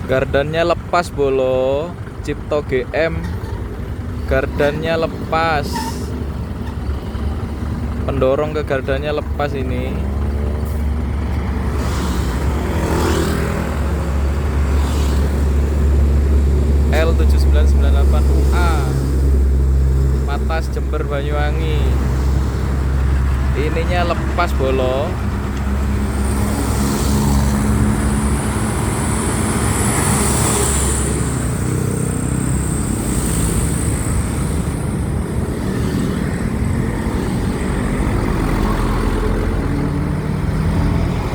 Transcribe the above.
Gardannya lepas bolo. Cipto GM. Gardannya lepas. Pendorong ke gardannya lepas ini. L7998UA Matas Jember Banyuwangi. Ininya lepas bolo.